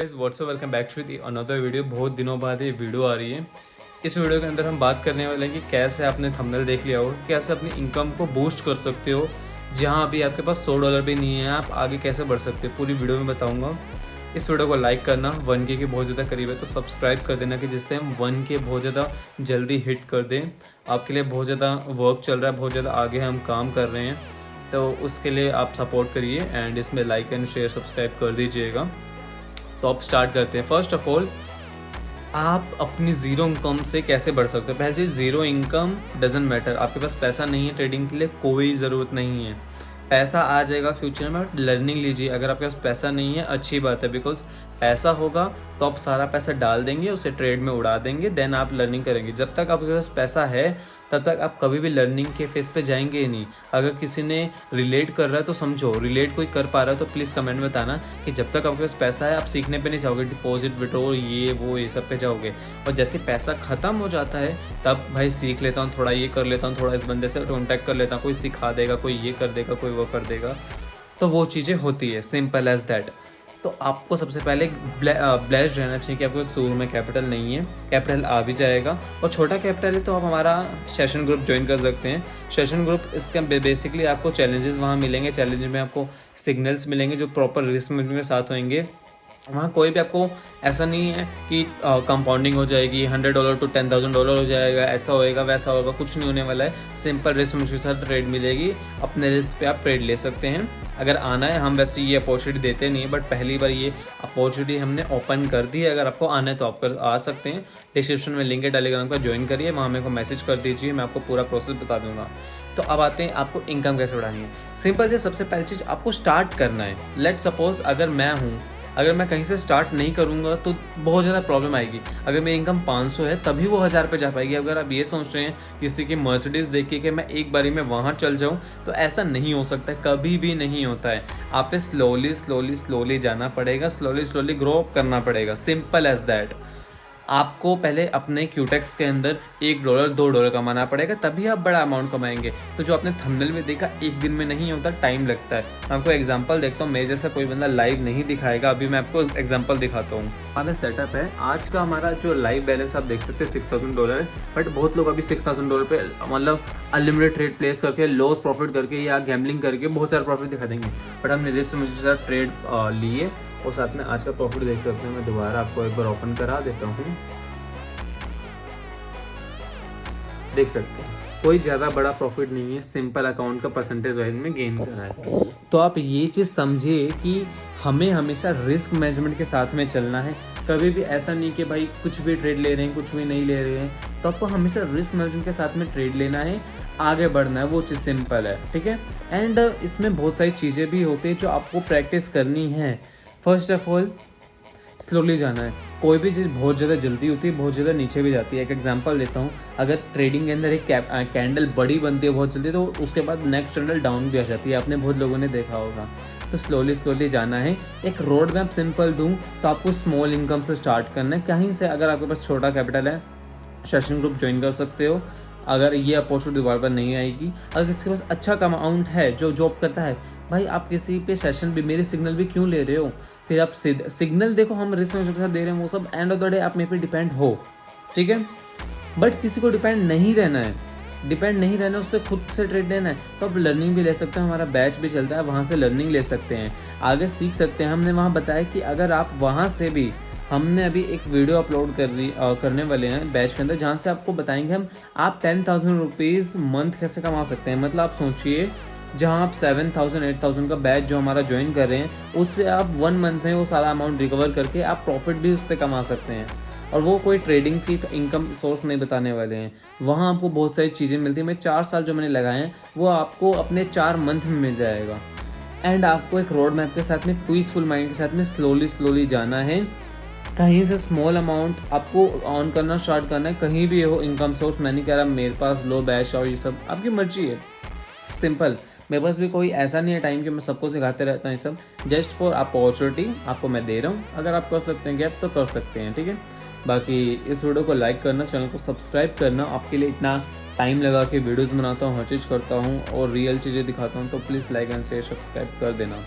Guys what's up welcome back to the another video. बहुत दिनों बाद ये वीडियो आ रही है। इस वीडियो के अंदर हम बात करने वाले हैं कि कैसे आपने थंबनेल देख लिया हो, कैसे अपनी इनकम को बूस्ट कर सकते हो। जहां अभी आपके पास $100 भी नहीं है, आप आगे कैसे बढ़ सकते हो पूरी वीडियो में बताऊंगा। इस वीडियो को लाइक करना, 1K के बहुत ज़्यादा करीब है तो सब्सक्राइब कर देना कि जिससे हम 1K बहुत ज़्यादा जल्दी हिट कर दें। आपके लिए बहुत ज़्यादा वर्क चल रहा है, बहुत ज़्यादा आगे हम काम कर रहे हैं, तो उसके लिए आप सपोर्ट करिए एंड इसमें लाइक एंड शेयर सब्सक्राइब कर दीजिएगा। तो आप स्टार्ट करते हैं। फर्स्ट ऑफ ऑल, आप अपनी ज़ीरो इनकम से कैसे बढ़ सकते हो। पहले चीज़, ज़ीरो इनकम डजेंट मैटर। आपके पास पैसा नहीं है ट्रेडिंग के लिए, कोई ज़रूरत नहीं है। पैसा आ जाएगा फ्यूचर में, बट लर्निंग लीजिए। अगर आपके पास पैसा नहीं है अच्छी बात है, बिकॉज पैसा होगा तो आप सारा पैसा डाल देंगे, उसे ट्रेड में उड़ा देंगे, देन आप लर्निंग करेंगे। जब तक आपके पास पैसा है तब तक आप कभी भी लर्निंग के फेस पे जाएंगे ही नहीं। अगर किसी ने रिलेट कर रहा है तो समझो, रिलेट कोई कर पा रहा है तो प्लीज़ कमेंट में बताना कि जब तक आपके पास पैसा है आप सीखने पे नहीं जाओगे, डिपॉजिट विड्रॉ ये सब पे जाओगे। और जैसे पैसा ख़त्म हो जाता है तब भाई सीख लेता हूँ, थोड़ा ये कर लेता हूँ, थोड़ा इस बंदे से कॉन्टैक्ट कर लेता हूँ, कोई सिखा देगा, कोई ये कर देगा, कोई वो कर देगा, तो वो चीज़ें होती है। Simple as that. तो आपको सबसे पहले ब्लेस्ड रहना चाहिए कि आपको शुरू में कैपिटल नहीं है, कैपिटल आ भी जाएगा। और छोटा कैपिटल है तो आप हमारा सेशन ग्रुप ज्वाइन कर सकते हैं। सेशन ग्रुप, इसका बेसिकली आपको चैलेंजेस वहाँ मिलेंगे। चैलेंज में आपको सिग्नल्स मिलेंगे जो प्रॉपर रिस्क मैनेजमेंट के साथ होंगे। वहाँ कोई भी आपको ऐसा नहीं है कि कंपाउंडिंग हो जाएगी, $100 to $10,000 हो जाएगा, ऐसा होएगा वैसा होगा, कुछ नहीं होने वाला है। सिंपल रिस्क के साथ ट्रेड मिलेगी, अपने रिस्क पे आप ट्रेड ले सकते हैं अगर आना है। हम वैसे ये अपॉर्चुनिटी देते नहीं है, बट पहली बार ये अपॉर्चुनिटी हमने ओपन कर दी है। अगर आपको आना है तो आप आ सकते हैं। डिस्क्रिप्शन में लिंक है टेलीग्राम का, ज्वाइन करिए, वहाँ मेरे को मैसेज कर दीजिए, मैं आपको पूरा प्रोसेस बता दूंगा। तो अब आते हैं आपको इनकम कैसे बढ़ानी है। सिंपल से सबसे पहली चीज़ आपको स्टार्ट करना है। लेट सपोज अगर मैं कहीं से स्टार्ट नहीं करूंगा तो बहुत ज़्यादा प्रॉब्लम आएगी। अगर मेरी इनकम 500 है तभी वो 1000 पे जा पाएगी। अगर आप ये सोच रहे हैं किसी की मर्सिडीज़ देख के कि मैं एक बारी में वहाँ चल जाऊँ, तो ऐसा नहीं हो सकता, कभी भी नहीं होता है। आप स्लोली जाना पड़ेगा, स्लोली ग्रो करना पड़ेगा। Simple as that. आपको पहले अपने क्यूटेक्स के अंदर $1 $2 कमाना पड़ेगा, तभी आप बड़ा अमाउंट कमाएंगे। तो जो आपने थंबनेल में देखा, एक दिन में नहीं होता, टाइम लगता है। मैं आपको एग्जांपल देखता हूँ, मेरे जैसा कोई बंदा लाइव नहीं दिखाएगा। अभी मैं आपको एग्जांपल दिखाता हूँ। हमारा सेटअप है आज का, हमारा जो लाइव बैलेंस आप देख सकते हैं $6,000 है। बट बहुत लोग अभी $6,000 पे मतलब अनलिमिटेड ट्रेड प्लेस करके, लॉस प्रॉफिट करके या गैम्बलिंग करके बहुत सारा प्रॉफिट दिखा देंगे। बट हमने रिस्क मुझे ट्रेड लिए और साथ में आज का प्रॉफिट देख सकते हैं। मैं दोबारा आपको एक बार ओपन करा देता हूँ, देख सकते हैं कोई ज़्यादा बड़ा प्रॉफिट नहीं है। सिंपल अकाउंट का परसेंटेज वाइज में गेन कर रहा है। तो आप ये चीज़ समझिए कि हमें हमेशा रिस्क मैनेजमेंट के साथ में चलना है। कभी भी ऐसा नहीं कि भाई कुछ भी ट्रेड ले रहे हैं, कुछ भी नहीं ले रहे हैं। तो आपको हमेशा रिस्क मैनेजमेंट के साथ में ट्रेड लेना है, आगे बढ़ना है, वो चीज़ सिंपल है, ठीक है। एंड इसमें बहुत सारी चीज़ें भी होती हैं जो आपको प्रैक्टिस करनी है। फर्स्ट ऑफ ऑल, स्लोली जाना है। कोई भी चीज़ बहुत ज़्यादा जल्दी होती है, बहुत ज़्यादा नीचे भी जाती है। एक एग्जांपल देता हूँ, अगर ट्रेडिंग के अंदर एक कैंडल बड़ी बनती है बहुत जल्दी, तो उसके बाद नेक्स्ट कैंडल डाउन भी आ जाती है। आपने बहुत लोगों ने देखा होगा। तो स्लोली जाना है। एक रोड मैप सिंपल दूँ तो आपको स्मॉल इनकम से स्टार्ट करना है। कहीं से अगर आपके पास छोटा कैपिटल है, सेशन ग्रुप ज्वाइन कर सकते हो। अगर ये अपॉर्चुनिटी दोबारा नहीं आएगी, अगर किसी के पास अच्छा अमाउंट है जो जॉब करता है, भाई आप किसी पे सेशन भी, मेरे सिग्नल भी क्यों ले रहे हो। फिर आप सिग्नल देखो, हम रिस्क के साथ दे रहे हैं, वो सब एंड ऑफ द डे आप मेरे पे डिपेंड हो, ठीक है। बट किसी को डिपेंड नहीं रहना है, उस पर खुद से ट्रेड लेना है। तो आप लर्निंग भी ले सकते हैं, हमारा बैच भी चलता है, वहाँ से लर्निंग ले सकते हैं, आगे सीख सकते हैं। हमने वहाँ बताया कि अगर आप वहाँ से भी, हमने अभी एक वीडियो अपलोड करने वाले हैं बैच के अंदर, जहाँ से आपको बताएंगे आप 10,000 रुपीज़ मंथ कैसे कमा सकते हैं। मतलब आप सोचिए, जहाँ आप 7,000 8,000 का बैच जो हमारा ज्वाइन कर रहे हैं, उस पर आप 1 मंथ में वो सारा अमाउंट रिकवर करके आप प्रॉफिट भी उस पर कमा सकते हैं। और वो कोई ट्रेडिंग की इनकम सोर्स नहीं बताने वाले हैं। वहाँ आपको बहुत सारी चीज़ें मिलती हैं। मैं 4 साल जो मैंने लगाए हैं वो आपको अपने 4 मंथ में मिल जाएगा। एंड आपको एक रोड मैप के साथ में, पीसफुल माइंड के साथ में स्लोली जाना है। कहीं से स्मॉल अमाउंट आपको ऑन करना स्टार्ट करना है, कहीं भी हो इनकम सोर्स। मैं नहीं कह रहा मेरे पास लो बैच और ये सब, आपकी मर्जी है। सिंपल, मेरे पास भी कोई ऐसा नहीं है टाइम कि मैं सबको सिखाते रहता हूँ। ये सब जस्ट फॉर अपॉर्चुनिटी आपको मैं दे रहा हूँ। अगर आप कर सकते हैं गैप तो कर सकते हैं, ठीक है। बाकी इस वीडियो को लाइक करना, चैनल को सब्सक्राइब करना। आपके लिए इतना टाइम लगा के वीडियोज़ बनाता हूँ, हर चीज़ करता हूँ और रियल चीज़ें दिखाता हूँ, तो please like and share subscribe कर देना।